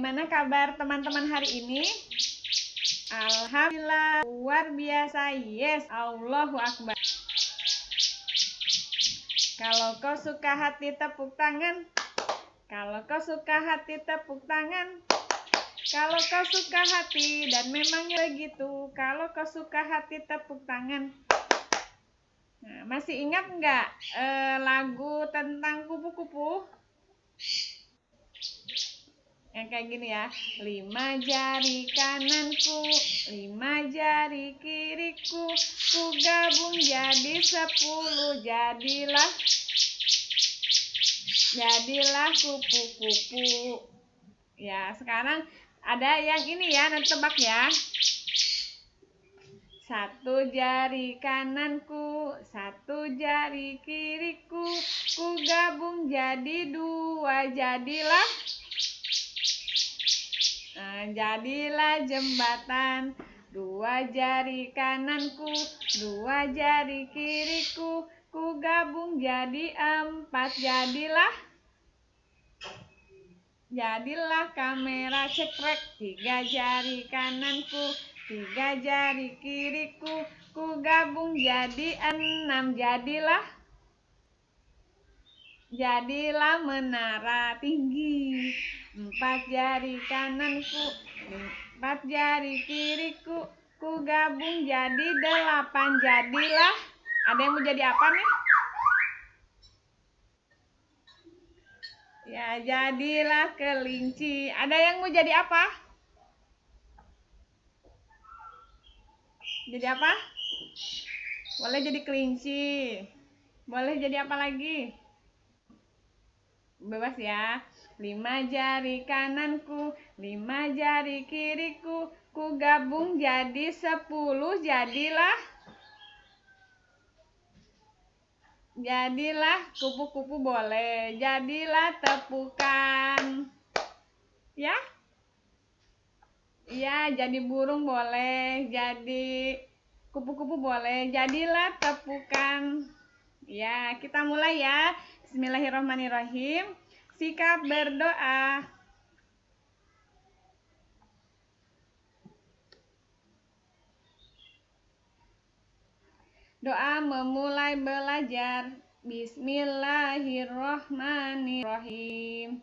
Bagaimana kabar teman-teman hari ini? Alhamdulillah, luar biasa. Yes, Allahu Akbar. Kalau kau suka hati tepuk tangan. Kalau kau suka hati tepuk tangan. Kalau kau suka hati, dan memangnya begitu. Kalau kau suka hati tepuk tangan. Nah, masih ingat nggak lagu tentang kupu-kupu? Yang kayak gini ya, 5 jari kananku, 5 jari kiriku, ku gabung jadi 10, jadilah kupu-kupu. Ya, sekarang ada yang ini ya, nanti tebak ya. 1 jari kananku, 1 jari kiriku, ku gabung jadi 2, jadilah jembatan. 2 jari kananku, 2 jari kiriku, ku gabung jadi 4, jadilah kamera cekrek. 3 jari kananku, 3 jari kiriku, ku gabung jadi 6, jadilah menara tinggi. 4 jari kananku, 4 jari kiriku, ku gabung jadi 8, jadilah. Ada yang mau jadi apa nih? Ya, jadilah kelinci. Ada yang mau jadi apa? Jadi apa? Boleh jadi kelinci. Boleh jadi apa lagi? Bebas ya. 5 jari kananku, 5 jari kiriku, ku gabung jadi 10, jadilah kupu-kupu. Boleh, jadilah tepukan. Ya? Iya, jadi burung boleh, jadi kupu-kupu boleh, jadilah tepukan. Ya, kita mulai ya. Bismillahirrahmanirrahim. Sikap berdoa. Doa memulai belajar. Bismillahirrahmanirrahim.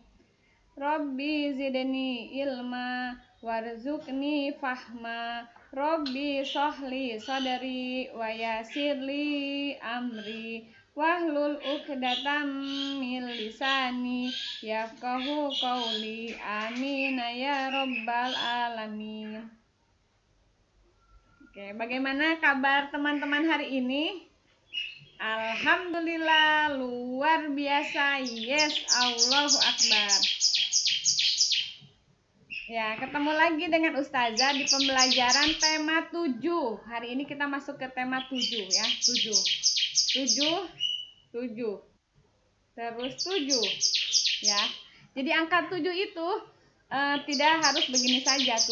Rabbi zidni ilma warzuqni fahma. Rabbi sholli sadri wa yassirli amri. Wahlul uqdatam min lisani yafqahu qawli. Amin ya rabbal alamin. Oke, bagaimana kabar teman-teman hari ini? Alhamdulillah, luar biasa. Yes, Allahu Akbar. Ya, ketemu lagi dengan Ustazah di pembelajaran tema 7. Hari ini kita masuk ke tema 7 ya, 7. 7 terus 7 ya. Jadi angka 7 itu tidak harus begini saja 7,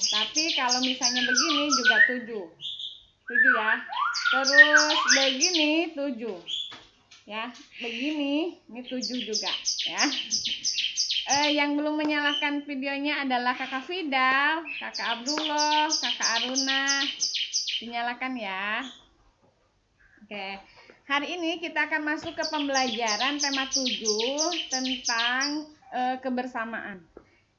tapi kalau misalnya begini juga 7 ya. Terus begini 7 ya, begini ini 7 juga ya. Yang belum menyalakan videonya adalah Kakak Fidal, Kakak Abdullah, Kakak Aruna. Dinyalakan ya. Oke. Hari ini kita akan masuk ke pembelajaran tema 7 tentang kebersamaan.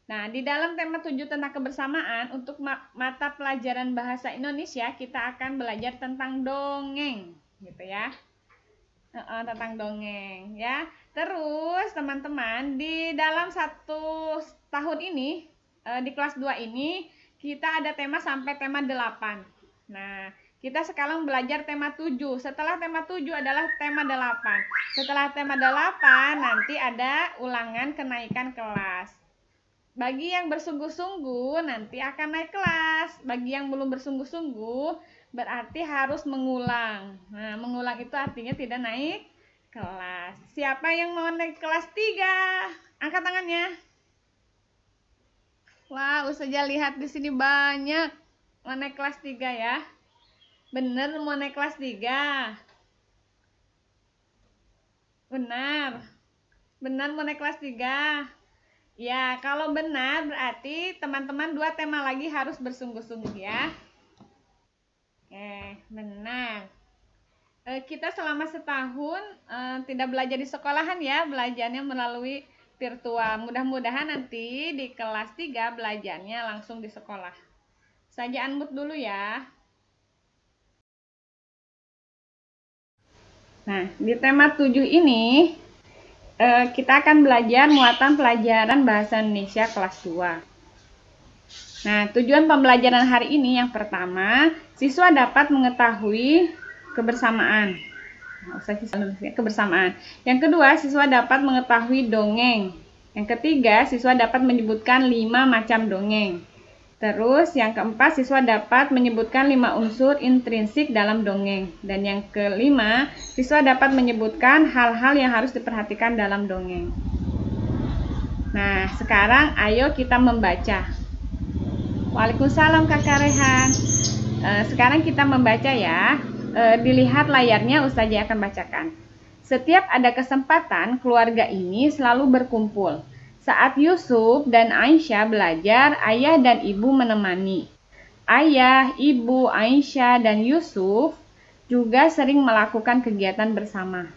Nah, di dalam tema 7 tentang kebersamaan, untuk mata pelajaran bahasa Indonesia, kita akan belajar tentang dongeng, gitu ya. Tentang dongeng, ya. Terus, teman-teman, di dalam 1 tahun ini, di kelas 2 ini, kita ada tema sampai tema 8. Nah, kita sekarang belajar tema 7. Setelah tema 7 adalah tema 8. Setelah tema 8 nanti ada ulangan kenaikan kelas. Bagi yang bersungguh-sungguh nanti akan naik kelas. Bagi yang belum bersungguh-sungguh berarti harus mengulang. Nah, mengulang itu artinya tidak naik kelas. Siapa yang mau naik kelas 3? Angkat tangannya. Wah, Ustazah lihat di sini banyak mau naik kelas 3 ya. Bener mau naik kelas 3? Benar mau naik kelas 3? Ya, kalau benar berarti teman-teman 2 tema lagi harus bersungguh-sungguh ya. Benar. Kita selama setahun tidak belajar di sekolahan ya, belajarnya melalui virtual. Mudah-mudahan nanti di kelas 3 belajarnya langsung di sekolah. Saja unmute dulu ya. Nah, di tema 7 ini kita akan belajar muatan pelajaran bahasa Indonesia kelas 2. Nah, tujuan pembelajaran hari ini yang pertama, siswa dapat mengetahui kebersamaan. Kebersamaan. Yang kedua, siswa dapat mengetahui dongeng. Yang ketiga, siswa dapat menyebutkan 5 macam dongeng. Terus yang keempat, siswa dapat menyebutkan 5 unsur intrinsik dalam dongeng. Dan yang kelima, siswa dapat menyebutkan hal-hal yang harus diperhatikan dalam dongeng. Nah, sekarang ayo kita membaca. Waalaikumsalam Kakak Rehan. Sekarang kita membaca ya. Dilihat layarnya, Ustazah akan bacakan. Setiap ada kesempatan, keluarga ini selalu berkumpul. Saat Yusuf dan Aisyah belajar, ayah dan ibu menemani. Ayah, ibu, Aisyah, dan Yusuf juga sering melakukan kegiatan bersama.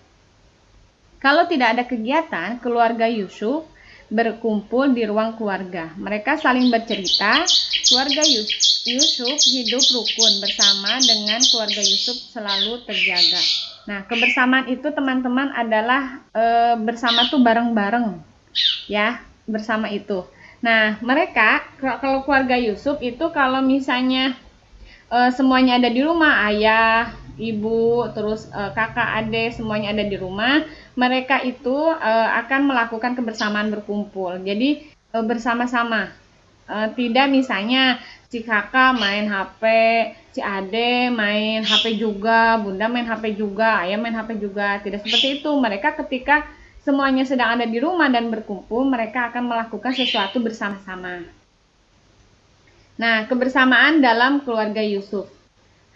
Kalau tidak ada kegiatan, keluarga Yusuf berkumpul di ruang keluarga. Mereka saling bercerita. Keluarga Yusuf hidup rukun bersama dengan keluarga Yusuf selalu terjaga. Nah, kebersamaan itu teman-teman adalah bersama tuh bareng-bareng. Ya, bersama itu. Nah, mereka kalau keluarga Yusuf itu kalau misalnya semuanya ada di rumah, ayah, ibu, terus kakak, adik, semuanya ada di rumah, mereka itu akan melakukan kebersamaan berkumpul. Jadi bersama-sama. Tidak misalnya si kakak main HP, si ade main HP juga, bunda main HP juga, ayah main HP juga. Tidak seperti itu. Mereka ketika semuanya sedang ada di rumah dan berkumpul, mereka akan melakukan sesuatu bersama-sama. Nah, kebersamaan dalam keluarga Yusuf.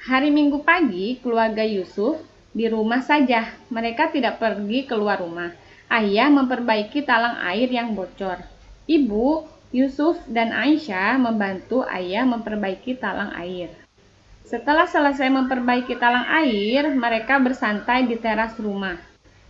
Hari Minggu pagi, keluarga Yusuf di rumah saja. Mereka tidak pergi keluar rumah. Ayah memperbaiki talang air yang bocor. Ibu, Yusuf, dan Aisyah membantu ayah memperbaiki talang air. Setelah selesai memperbaiki talang air, mereka bersantai di teras rumah.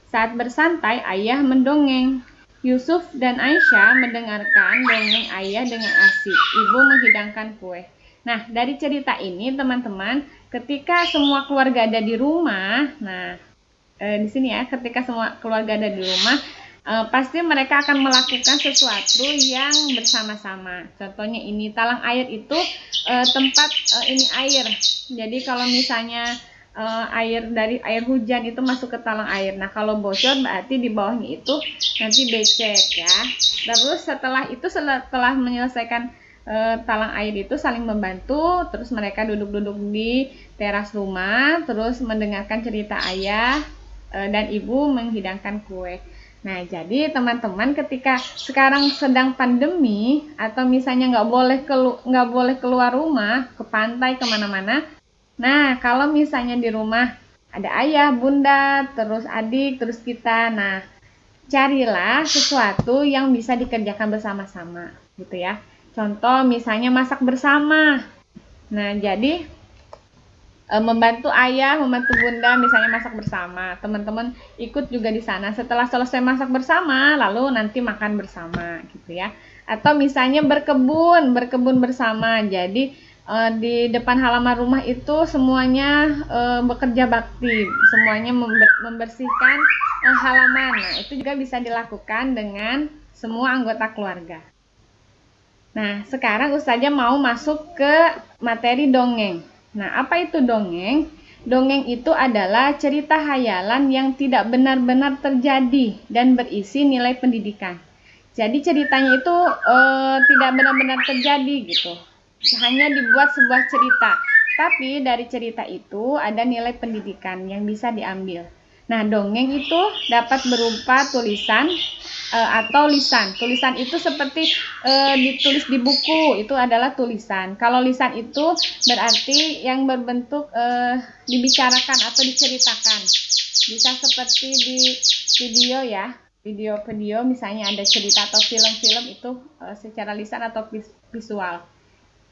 Saat bersantai, ayah mendongeng. Yusuf dan Aisyah mendengarkan dongeng ayah dengan asik. Ibu menghidangkan kue. Nah, dari cerita ini teman-teman, ketika semua keluarga ada di rumah, nah di sini ya, ketika semua keluarga ada di rumah, pasti mereka akan melakukan sesuatu yang bersama-sama. Contohnya ini talang air itu tempat ini air. Jadi kalau misalnya air dari air hujan itu masuk ke talang air. Nah, kalau bocor berarti di bawahnya itu nanti becek ya. Terus setelah menyelesaikan talang air itu saling membantu, terus mereka duduk-duduk di teras rumah, terus mendengarkan cerita ayah dan ibu menghidangkan kue. Nah, jadi teman-teman ketika sekarang sedang pandemi atau misalnya nggak boleh keluar rumah ke pantai kemana-mana. Nah, kalau misalnya di rumah ada ayah, bunda, terus adik, terus kita. Nah, carilah sesuatu yang bisa dikerjakan bersama-sama, gitu ya. Contoh misalnya masak bersama. Nah, jadi membantu ayah, membantu bunda misalnya masak bersama. Teman-teman ikut juga di sana. Setelah selesai masak bersama, lalu nanti makan bersama, gitu ya. Atau misalnya berkebun bersama. Jadi di depan halaman rumah itu semuanya bekerja bakti, semuanya membersihkan halaman. Nah, itu juga bisa dilakukan dengan semua anggota keluarga. Nah, sekarang Ustazah mau masuk ke materi dongeng. Nah, apa itu dongeng? Dongeng itu adalah cerita hayalan yang tidak benar-benar terjadi dan berisi nilai pendidikan. Jadi ceritanya itu tidak benar-benar terjadi gitu. Hanya dibuat sebuah cerita, tapi dari cerita itu ada nilai pendidikan yang bisa diambil. Nah, dongeng itu dapat berupa tulisan atau lisan. Tulisan itu seperti ditulis di buku, itu adalah tulisan. Kalau lisan itu berarti yang berbentuk dibicarakan atau diceritakan. Bisa seperti di video ya, video-video misalnya ada cerita atau film-film itu secara lisan atau visual.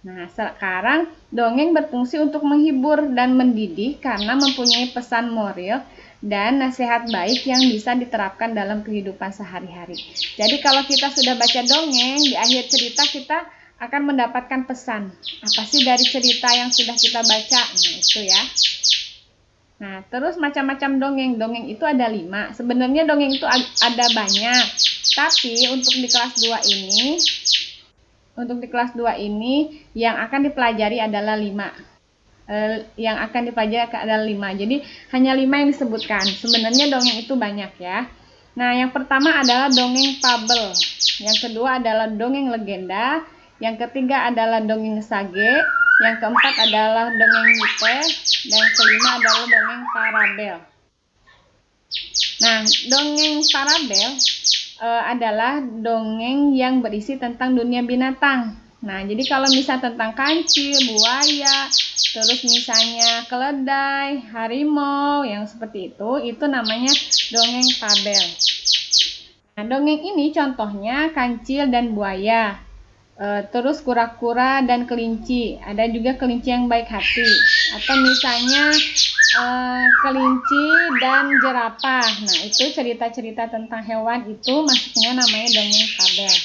Nah, sekarang dongeng berfungsi untuk menghibur dan mendidik karena mempunyai pesan moral dan nasihat baik yang bisa diterapkan dalam kehidupan sehari-hari. Jadi kalau kita sudah baca dongeng, di akhir cerita kita akan mendapatkan pesan. Apa sih dari cerita yang sudah kita baca? Nah, itu ya. Nah, terus macam-macam dongeng. Dongeng itu ada 5. Sebenarnya dongeng itu ada banyak. Tapi untuk di kelas 2 ini, yang akan dipelajari adalah 5. Yang akan dipelajari adalah 5. Jadi hanya 5 yang disebutkan. Sebenarnya dongeng itu banyak ya. Nah, yang pertama adalah dongeng fabel. Yang kedua adalah dongeng legenda. Yang ketiga adalah dongeng sage. Yang keempat adalah dongeng mite. Dan yang kelima adalah dongeng parabel. Nah, dongeng parabel adalah dongeng yang berisi tentang dunia binatang. Nah, jadi kalau misalnya tentang kancil, buaya, terus misalnya keledai, harimau, yang seperti itu namanya dongeng fabel. Nah, dongeng ini contohnya kancil dan buaya, terus kura-kura dan kelinci. Ada juga kelinci yang baik hati, atau misalnya kelinci dan jerapah. Nah, itu cerita-cerita tentang hewan itu masuknya namanya dongeng fabel.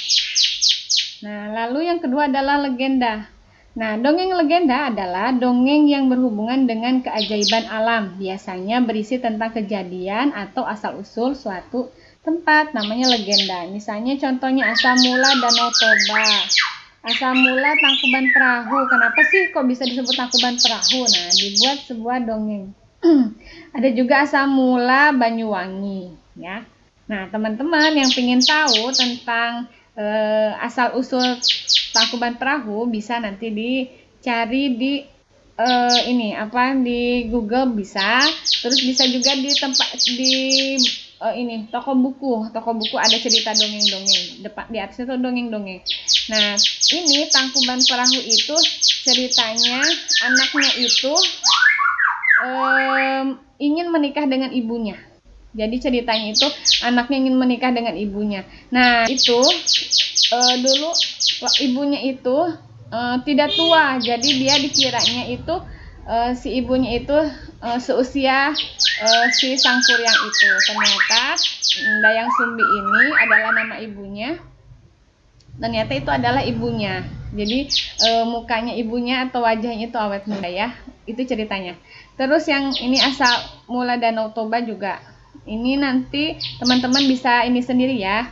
Nah, lalu yang kedua adalah legenda. Nah, dongeng legenda adalah dongeng yang berhubungan dengan keajaiban alam. Biasanya berisi tentang kejadian atau asal-usul suatu tempat, namanya legenda. Misalnya contohnya asal mula Danau Toba, asal mula Tangkuban Perahu. Kenapa sih kok bisa disebut Tangkuban Perahu? Nah, dibuat sebuah dongeng. Ada juga asal mula Banyuwangi ya. Nah, teman-teman yang ingin tahu tentang asal-usul Tangkuban Perahu bisa nanti dicari di di Google bisa. Terus bisa juga di toko buku ada cerita dongeng-dongeng. Di atas itu dongeng-dongeng. Nah, ini Tangkuban Perahu itu ceritanya anaknya itu ingin menikah dengan ibunya. Jadi ceritanya itu anaknya ingin menikah dengan ibunya. Nah, itu dulu ibunya itu tidak tua, jadi dia dikiranya itu si ibunya itu seusia si sang kuryang itu. Ternyata Dayang Sumbi ini adalah nama ibunya. Ternyata itu adalah ibunya. Jadi mukanya ibunya atau wajahnya itu awet muda ya. Itu ceritanya. Terus yang ini asal mula Danau Toba juga. Ini nanti teman-teman bisa ini sendiri ya.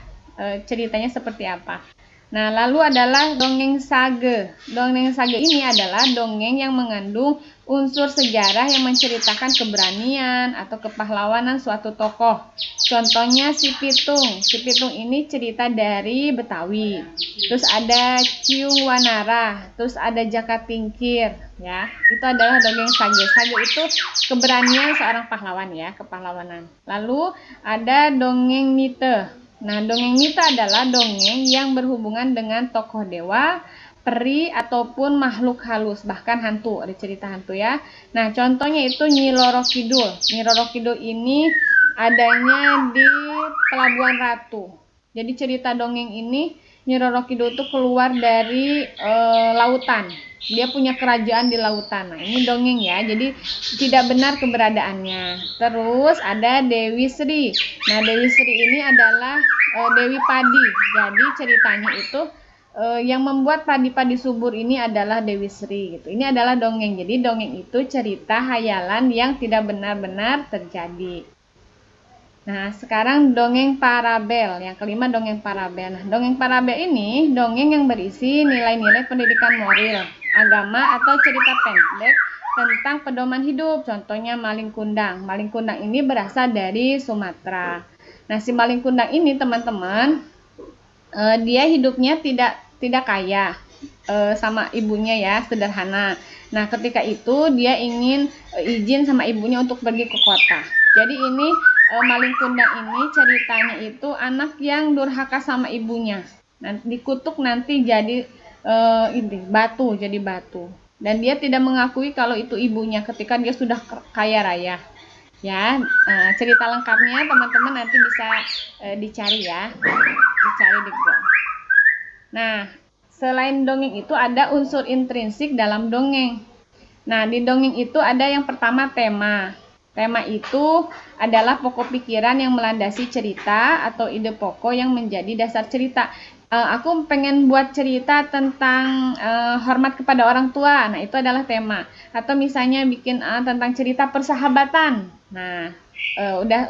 Ceritanya seperti apa. Nah, lalu adalah dongeng sage. Dongeng sage ini adalah dongeng yang mengandung unsur sejarah yang menceritakan keberanian atau kepahlawanan suatu tokoh. Contohnya Si Pitung. Si Pitung ini cerita dari Betawi. Terus ada Ciung Wanara, terus ada Jaka Tingkir ya. Itu adalah dongeng sage. Sage itu keberanian seorang pahlawan ya, kepahlawanan. Lalu ada dongeng mite. Nah, dongeng mite adalah dongeng yang berhubungan dengan tokoh dewa, peri, ataupun makhluk halus, bahkan hantu, ada cerita hantu ya. Nah, contohnya itu Nyi Roro Kidul. Nyi Roro Kidul ini adanya di Pelabuhan Ratu. Jadi cerita dongeng ini, Nyi Roro Kidul itu keluar dari lautan. Dia punya kerajaan di lautan. Nah, ini dongeng ya, jadi tidak benar keberadaannya. Terus ada Dewi Sri. Nah, Dewi Sri ini adalah Dewi Padi. Jadi ceritanya itu yang membuat padi-padi subur ini adalah Dewi Sri gitu. Ini adalah dongeng. Jadi dongeng itu cerita hayalan yang tidak benar-benar terjadi. Nah, sekarang dongeng parabel. Yang kelima dongeng parabel. Nah, dongeng parabel ini dongeng yang berisi nilai-nilai pendidikan moral, agama, atau cerita pendek tentang pedoman hidup. Contohnya Malin Kundang. Malin Kundang ini berasal dari Sumatera. Nah, si Malin Kundang ini teman-teman, dia hidupnya tidak kaya, sama ibunya ya, sederhana. Nah, ketika itu dia ingin izin sama ibunya untuk pergi ke kota. Jadi ini Malin Kundang ini ceritanya itu anak yang durhaka sama ibunya. Nanti dikutuk nanti jadi batu, jadi batu. Dan dia tidak mengakui kalau itu ibunya ketika dia sudah kaya raya. Ya, cerita lengkapnya teman-teman nanti bisa dicari ya, dicari di Google. Nah, selain dongeng itu ada unsur intrinsik dalam dongeng. Nah, di dongeng itu ada yang pertama tema. Tema itu adalah pokok pikiran yang melandasi cerita atau ide pokok yang menjadi dasar cerita. Aku pengen buat cerita tentang hormat kepada orang tua. Nah, itu adalah tema. Atau misalnya bikin tentang cerita persahabatan. Nah,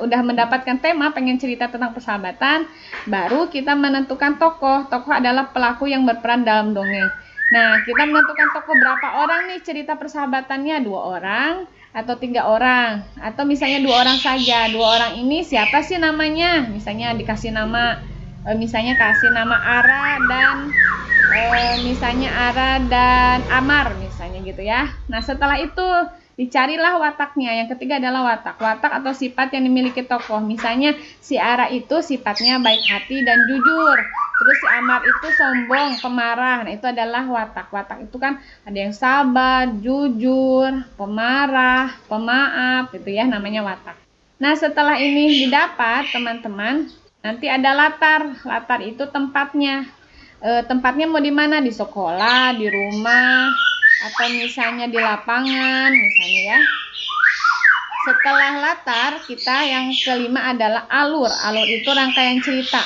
udah mendapatkan tema, pengen cerita tentang persahabatan, baru kita menentukan tokoh. Tokoh adalah pelaku yang berperan dalam dongeng. Nah, kita menentukan tokoh berapa orang nih cerita persahabatannya, 2 orang atau 3 orang, atau misalnya 2 orang saja. 2 orang ini siapa sih namanya? Misalnya dikasih nama, misalnya kasih nama Ara dan misalnya Ara dan Amar misalnya gitu ya. Nah, setelah itu dicarilah wataknya. Yang ketiga adalah watak. Watak atau sifat yang dimiliki tokoh. Misalnya si Ara itu sifatnya baik hati dan jujur. Terus si Amar itu sombong, pemarah. Nah, itu adalah watak. Watak itu kan ada yang sabar, jujur, pemarah, pemaaf gitu ya, namanya watak. Nah, setelah ini didapat teman-teman, nanti ada latar. Latar itu tempatnya. Tempatnya mau di mana? Di sekolah, di rumah, atau misalnya di lapangan misalnya ya. Setelah latar, kita yang kelima adalah alur. Alur itu rangkaian cerita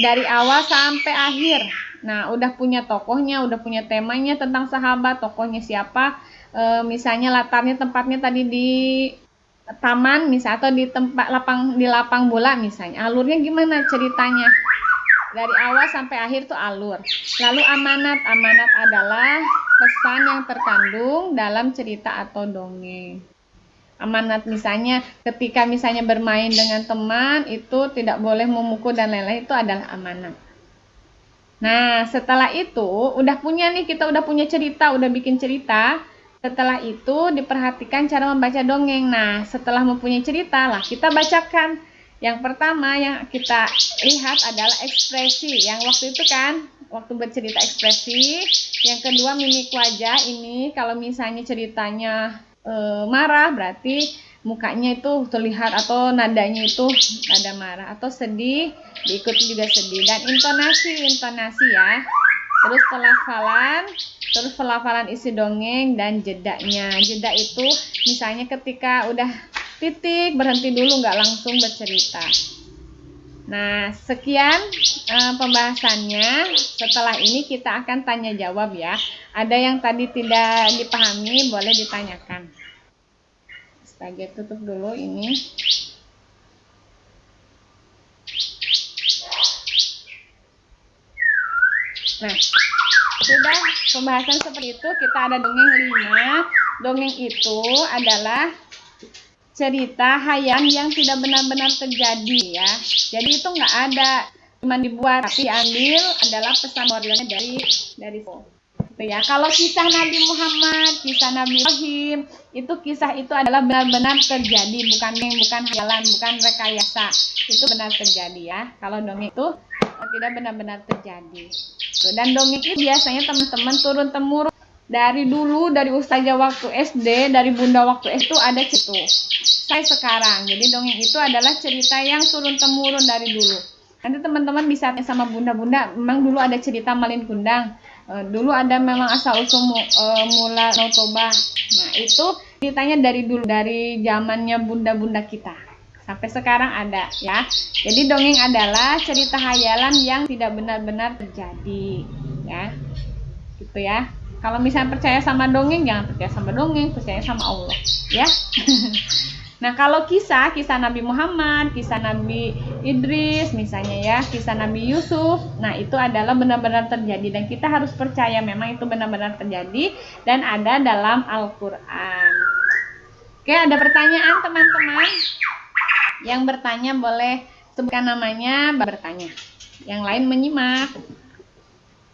dari awal sampai akhir. Nah, udah punya tokohnya, udah punya temanya tentang sahabat, tokohnya siapa, misalnya latarnya tempatnya tadi di taman misalnya, atau di tempat lapang bola misalnya. Alurnya gimana ceritanya? Dari awal sampai akhir tuh alur. Lalu amanat. Amanat adalah pesan yang terkandung dalam cerita atau dongeng. Amanat misalnya ketika misalnya bermain dengan teman itu tidak boleh memukul dan lain-lain, itu adalah amanat. Nah, setelah itu kita udah punya cerita, udah bikin cerita. Setelah itu diperhatikan cara membaca dongeng. Nah, setelah mempunyai cerita lah kita bacakan. Yang pertama yang kita lihat adalah ekspresi. Yang waktu itu kan, waktu bercerita ekspresi. Yang kedua mimik wajah. Ini kalau misalnya ceritanya marah, berarti mukanya itu terlihat atau nadanya itu nada marah, atau sedih diikuti juga sedih. Dan intonasi ya. Terus pelafalan isi dongeng dan jedanya. Jeda itu misalnya ketika udah titik, berhenti dulu, nggak langsung bercerita. Nah, sekian pembahasannya. Setelah ini kita akan tanya jawab ya. Ada yang tadi tidak dipahami, boleh ditanyakan. Sebagai tutup dulu ini. Nah, sudah pembahasan seperti itu, kita ada dongeng 5. Dongeng itu adalah cerita hayalan yang tidak benar-benar terjadi ya. Jadi itu nggak ada, cuma dibuat, tapi diambil adalah pesan moralnya dari itu ya. Kalau kisah Nabi Muhammad, kisah Nabi Ibrahim, kisah itu adalah benar-benar terjadi, bukan hayalan, bukan rekayasa. Itu benar terjadi ya. Kalau dongeng itu tidak benar-benar terjadi. Dan dongeng itu biasanya teman-teman turun temurun dari dulu, dari ustazah waktu SD, dari bunda waktu SD itu ada situ. Saya sekarang. Jadi dongeng itu adalah cerita yang turun temurun dari dulu. Nanti teman-teman bisa tanya sama bunda-bunda, memang dulu ada cerita Malin Kundang. Dulu ada memang asal usul mula Nautoba. Nah, itu ceritanya dari dulu, dari zamannya bunda-bunda kita. Sampai sekarang ada ya. Jadi dongeng adalah cerita hayalan yang tidak benar-benar terjadi ya. Gitu ya. Kalau misalnya percaya sama dongeng, jangan percaya sama dongeng, percaya sama Allah ya. Nah, kalau kisah Nabi Muhammad, kisah Nabi Idris misalnya ya, kisah Nabi Yusuf, nah itu adalah benar-benar terjadi dan kita harus percaya memang itu benar-benar terjadi dan ada dalam Al-Quran. Oke, ada pertanyaan teman-teman? Yang bertanya boleh sebutkan namanya, bertanya. Yang lain menyimak.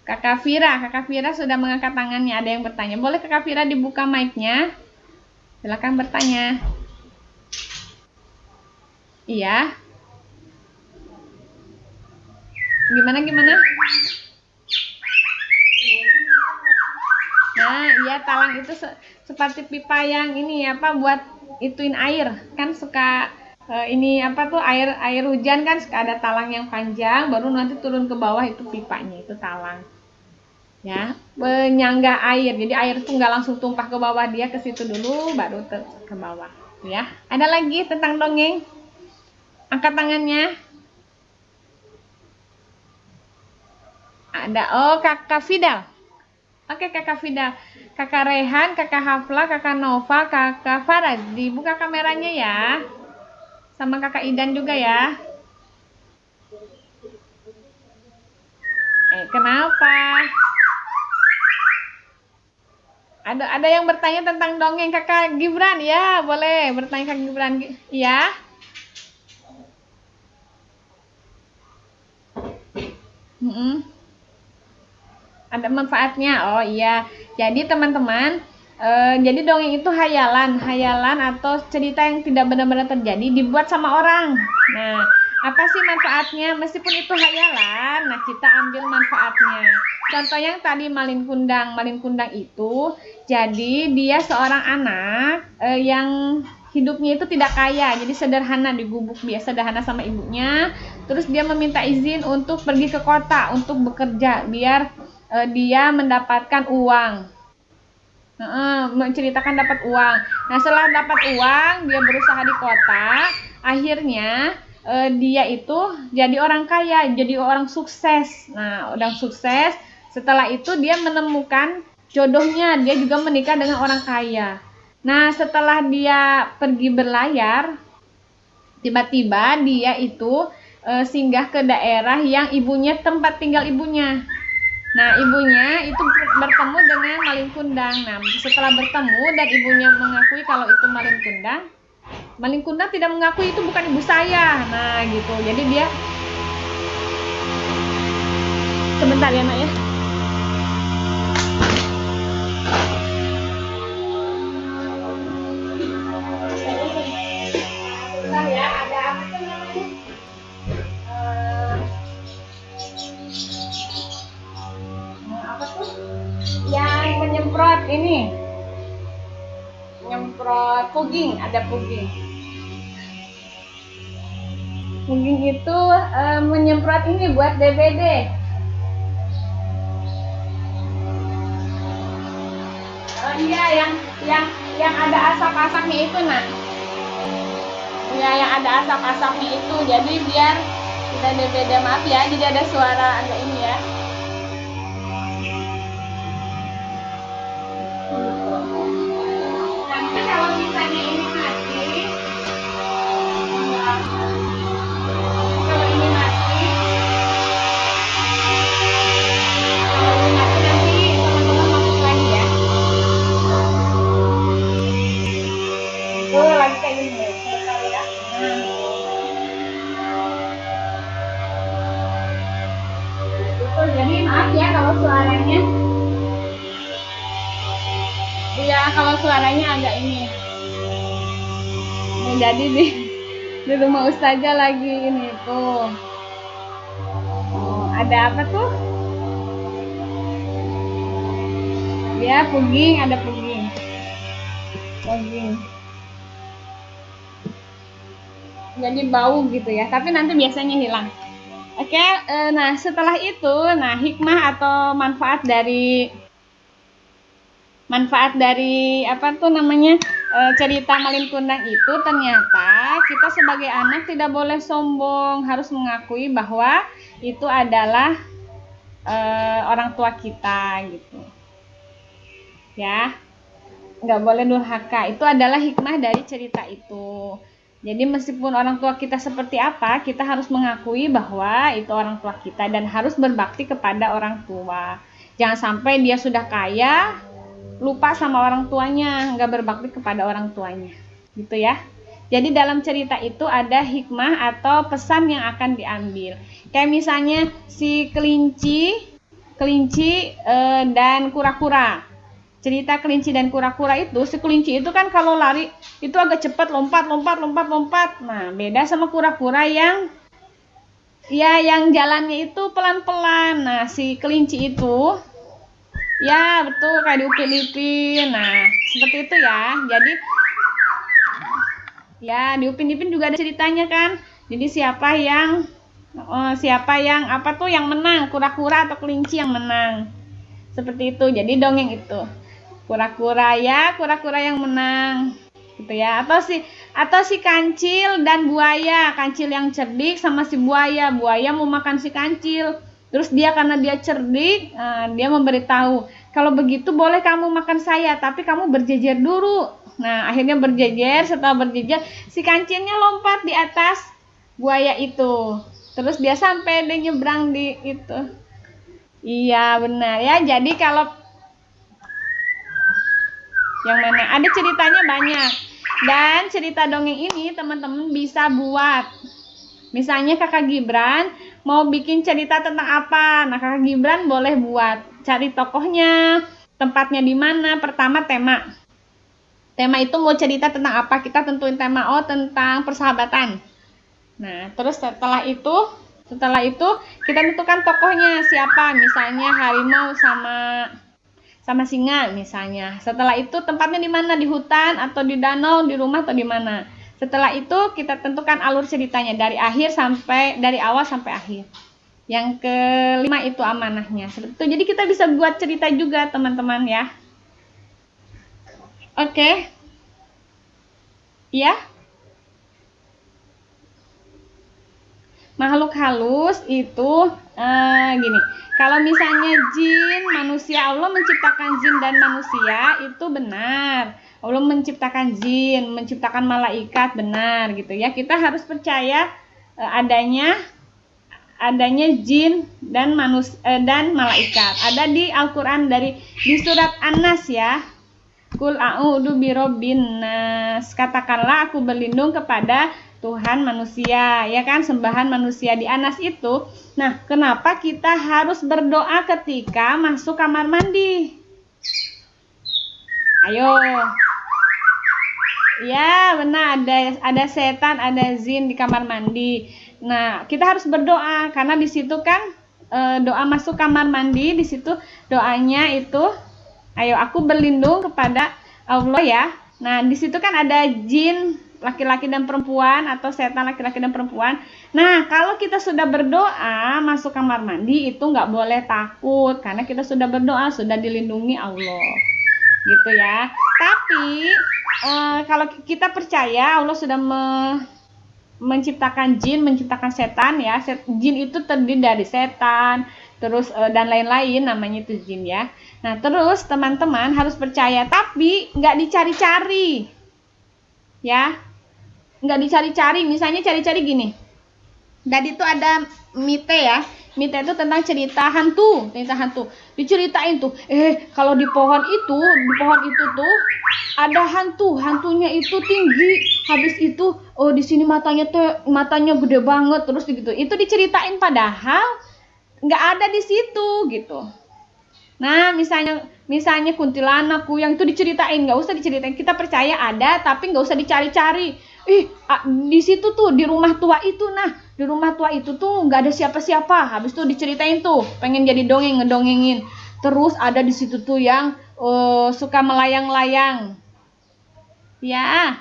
Kakak Fira sudah mengangkat tangannya, ada yang bertanya. Boleh Kakak Fira dibuka mic-nya? Silakan bertanya. Iya. Gimana? Nah, iya, talang itu seperti pipa yang ini apa, buat ituin air. Kan suka ini apa tuh, air hujan kan suka ada talang yang panjang, baru nanti turun ke bawah, itu pipanya, itu talang. Ya, penyangga air. Jadi air tuh nggak langsung tumpah ke bawah, dia ke situ dulu baru ke bawah. Ya, ada lagi tentang dongeng? Angkat tangannya. Ada. Oh, Kakak Fidal. Oke, Kakak Fidal. Kakak Rehan, Kakak Hafla, Kakak Nova, Kakak Farah. Dibuka kameranya ya. Sama Kakak Idan juga ya. Kenapa? Ada yang bertanya tentang dongeng Kakak Gibran ya, boleh bertanya Kakak Gibran ya. Ada manfaatnya. Oh iya. Jadi teman-teman, jadi dongeng itu hayalan atau cerita yang tidak benar-benar terjadi dibuat sama orang. Nah, apa sih manfaatnya? Meskipun itu hayalan, nah kita ambil manfaatnya. Contoh yang tadi Malin Kundang itu, jadi dia seorang anak yang hidupnya itu tidak kaya, jadi sederhana, di gubuk biasa sederhana sama ibunya. Terus dia meminta izin untuk pergi ke kota untuk bekerja biar dia mendapatkan uang. Menceritakan dapat uang. Nah, setelah dapat uang, dia berusaha di kota. Akhirnya dia itu jadi orang kaya, jadi orang sukses. Nah, orang sukses. Setelah itu dia menemukan jodohnya. Dia juga menikah dengan orang kaya. Nah, setelah dia pergi berlayar, tiba-tiba dia itu singgah ke daerah yang ibunya, tempat tinggal ibunya. Nah, ibunya itu bertemu dengan Malin Kundang. Nah, setelah bertemu dan ibunya mengakui kalau itu Malin Kundang, Malin Kundang tidak mengakui itu bukan ibu saya. Nah, gitu. Jadi dia, sebentar ya, Nak ya. Sebentar ya, ada apa tuh namanya? Apa tuh? Yang menyemprot ini. Menyemprot pugging, ada pugging. Pugging itu menyemprot ini buat DBD. Oh iya, yang ada asap-asapnya itu, Nak. Ya, yang ada asap-asapnya itu, jadi biar tidak DBD, maaf ya, jadi ada suara agak ini ya. Nanti kalau misalnya ini mati, kalau ini mati nanti teman-teman masuk lagi ya. Tuh lagi kayak gini, sebentar ya. Jadi maaf ya kalau suaranya, ya kalau suaranya agak ini. Nah, jadi di rumah Ustazah lagi ini tuh. Ada apa tuh? Ya, pugging, ada pugging. Jadi bau gitu ya, tapi nanti biasanya hilang. Oke, nah setelah itu, nah hikmah atau manfaat dari apa tuh namanya, cerita Malin Kundang itu, ternyata kita sebagai anak tidak boleh sombong, harus mengakui bahwa itu adalah orang tua kita gitu ya, nggak boleh durhaka. Itu adalah hikmah dari cerita itu. Jadi meskipun orang tua kita seperti apa, kita harus mengakui bahwa itu orang tua kita dan harus berbakti kepada orang tua. Jangan sampai dia sudah kaya, lupa sama orang tuanya, nggak berbakti kepada orang tuanya, gitu ya. Jadi dalam cerita itu ada hikmah atau pesan yang akan diambil. Kayak misalnya si kelinci dan kura-kura. Cerita kelinci dan kura-kura itu, si kelinci itu kan kalau lari itu agak cepat, lompat. Nah, beda sama kura-kura yang jalannya itu pelan-pelan. Nah, si kelinci itu Ya, betul, kayak diupin-ipin. Nah, seperti itu ya. Jadi, ya, diupin-ipin juga ada ceritanya kan. Jadi siapa yang apa tuh yang menang, kura-kura atau kelinci yang menang. Seperti itu. Jadi dongeng itu. Kura-kura yang menang. Gitu ya. Atau si kancil dan buaya. Kancil yang cerdik sama si buaya. Buaya mau makan si kancil. Terus karena dia cerdik, dia memberitahu, kalau begitu boleh kamu makan saya, tapi kamu berjejer dulu. Nah, akhirnya berjejer. Setelah berjejer, si kancilnya lompat di atas buaya itu. Terus dia sampai dia nyebrang di itu. Iya, benar ya. Jadi kalau yang mana ada ceritanya banyak. Dan cerita dongeng ini teman-teman bisa buat. Misalnya Kakak Gibran mau bikin cerita tentang apa? Nah, Kakak Gibran boleh buat. Cari tokohnya, tempatnya di mana. Pertama tema. Tema itu mau cerita tentang apa? Kita tentuin tema. Oh, tentang persahabatan. Nah, terus setelah itu kita tentukan tokohnya siapa. Misalnya harimau sama singa misalnya. Setelah itu tempatnya di mana? Di hutan atau di danau, di rumah atau di mana? Setelah itu kita tentukan alur ceritanya dari awal sampai akhir. Yang kelima itu amanahnya. Seperti itu. Jadi kita bisa buat cerita juga teman-teman ya. Oke. Ya. Makhluk halus itu gini. Kalau misalnya jin, manusia, Allah menciptakan jin dan manusia itu benar. Allah menciptakan jin, menciptakan malaikat benar gitu ya. Kita harus percaya adanya jin dan malaikat. Ada di Al-Qur'an di surat An-Nas ya. Qul a'udzu birabbin nas. Katakanlah aku berlindung kepada Tuhan manusia, ya kan, sembahan manusia di Anas itu. Nah, kenapa kita harus berdoa ketika masuk kamar mandi? Ayo. Ya, benar, ada setan, ada jin di kamar mandi. Nah, kita harus berdoa karena di situ kan doa masuk kamar mandi, di situ doanya itu ayo aku berlindung kepada Allah ya. Nah, di situ kan ada jin laki-laki dan perempuan atau setan laki-laki dan perempuan. Nah, kalau kita sudah berdoa masuk kamar mandi itu nggak boleh takut karena kita sudah berdoa, sudah dilindungi Allah. Gitu ya. Tapi kalau kita percaya Allah sudah menciptakan jin, menciptakan setan ya. Jin itu terdiri dari setan, terus dan lain-lain namanya itu jin ya. Nah, terus teman-teman harus percaya, tapi nggak dicari-cari. Ya. Nggak dicari-cari, misalnya cari-cari gini. Tadi itu ada mite ya. Mite itu tentang cerita hantu. Diceritain tuh, kalau di pohon itu tuh ada hantu. Hantunya itu tinggi. Habis itu di sini matanya gede banget terus gitu. Itu diceritain padahal nggak ada di situ gitu. Nah, misalnya kuntilanak, kuyang itu diceritain, nggak usah diceritain. Kita percaya ada, tapi nggak usah dicari-cari. Di situ tuh di rumah tua itu, di rumah tua itu tuh nggak ada siapa-siapa. Habis itu diceritain tuh, pengen jadi ngedongengin. Terus ada di situ tuh yang suka melayang-layang. Ya.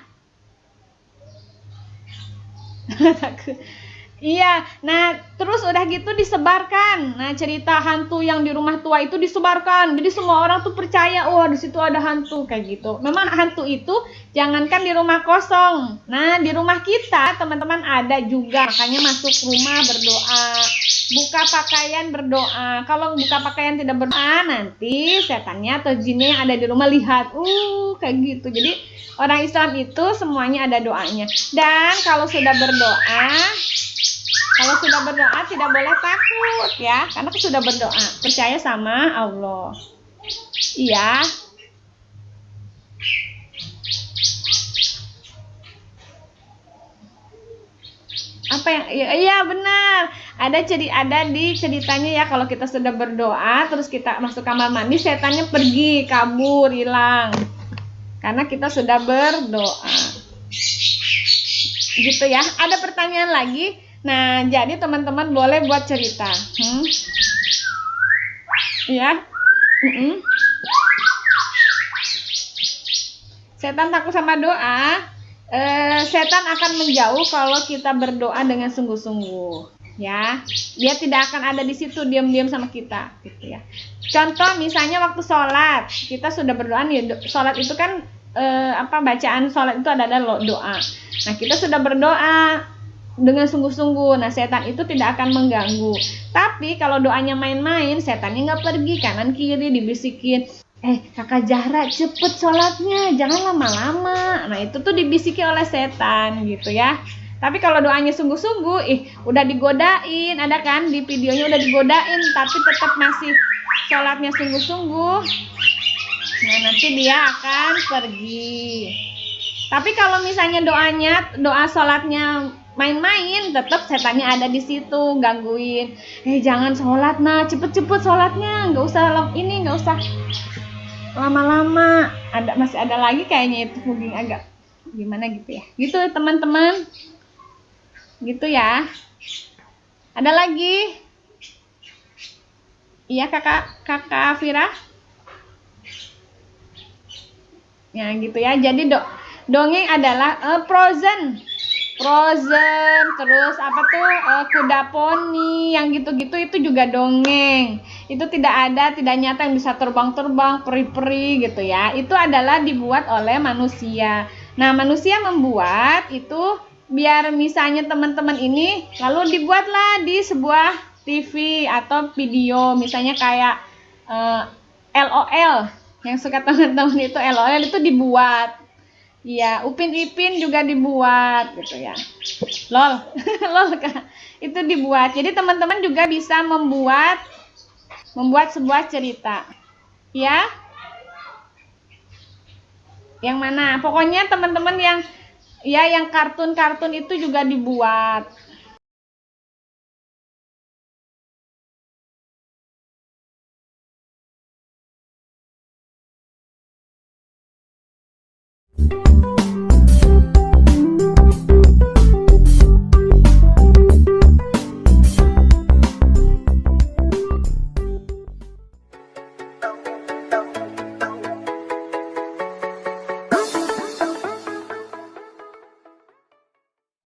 Iya, nah terus udah gitu disebarkan. Nah, cerita hantu yang di rumah tua itu disebarkan. Jadi semua orang tuh percaya, di situ ada hantu kayak gitu. Memang hantu itu jangankan di rumah kosong. Nah, di rumah kita teman-teman ada juga. Makanya masuk rumah berdoa, buka pakaian berdoa. Kalau buka pakaian tidak berdoa, nanti setannya atau jinnya yang ada di rumah lihat. Kayak gitu. Jadi orang Islam itu semuanya ada doanya. Dan kalau sudah berdoa tidak boleh takut ya, karena sudah berdoa, percaya sama Allah. Iya. Apa yang iya benar. Ada di ceritanya ya, kalau kita sudah berdoa terus kita masuk kamar mandi, setannya pergi, kabur, hilang. Karena kita sudah berdoa. Gitu ya. Ada pertanyaan lagi? Nah, jadi teman-teman boleh buat cerita. Ya. Mm-mm. Setan takut sama doa. Setan akan menjauh kalau kita berdoa dengan sungguh-sungguh, ya. Dia tidak akan ada di situ diam-diam sama kita, gitu ya. Contoh misalnya waktu sholat, kita sudah berdoa nih. Sholat itu kan bacaan sholat itu adalah doa. Nah, kita sudah berdoa dengan sungguh-sungguh. Nah, setan itu tidak akan mengganggu. Tapi kalau doanya main-main, setannya nggak pergi kanan kiri dibisikin, kakak Zahra cepet sholatnya, jangan lama-lama. Nah, itu tuh dibisiki oleh setan gitu ya. Tapi kalau doanya sungguh-sungguh, udah digodain, ada kan di videonya udah digodain, tapi tetap masih sholatnya sungguh-sungguh. Nah, nanti dia akan pergi. Tapi kalau misalnya doa sholatnya main-main, tetap setannya ada di situ gangguin. Jangan sholat, nah cepet-cepet sholatnya, nggak usah lama-lama. Masih ada lagi kayaknya itu mungkin agak gimana gitu ya. Gitu teman-teman. Gitu ya. Ada lagi? Iya kakak Vira? Ya gitu ya. Jadi dongeng adalah Frozen, terus kuda poni, yang gitu-gitu itu juga dongeng. Itu tidak nyata yang bisa terbang-terbang, peri-peri gitu ya. Itu adalah dibuat oleh manusia. Nah, manusia membuat itu biar misalnya teman-teman ini lalu dibuatlah di sebuah TV atau video, misalnya kayak LOL. Yang suka teman-teman itu LOL itu dibuat. Iya, Upin Ipin juga dibuat gitu ya. LOL. LOL Kak. Itu dibuat. Jadi teman-teman juga bisa membuat sebuah cerita. Ya. Yang mana? Pokoknya teman-teman yang kartun-kartun itu juga dibuat.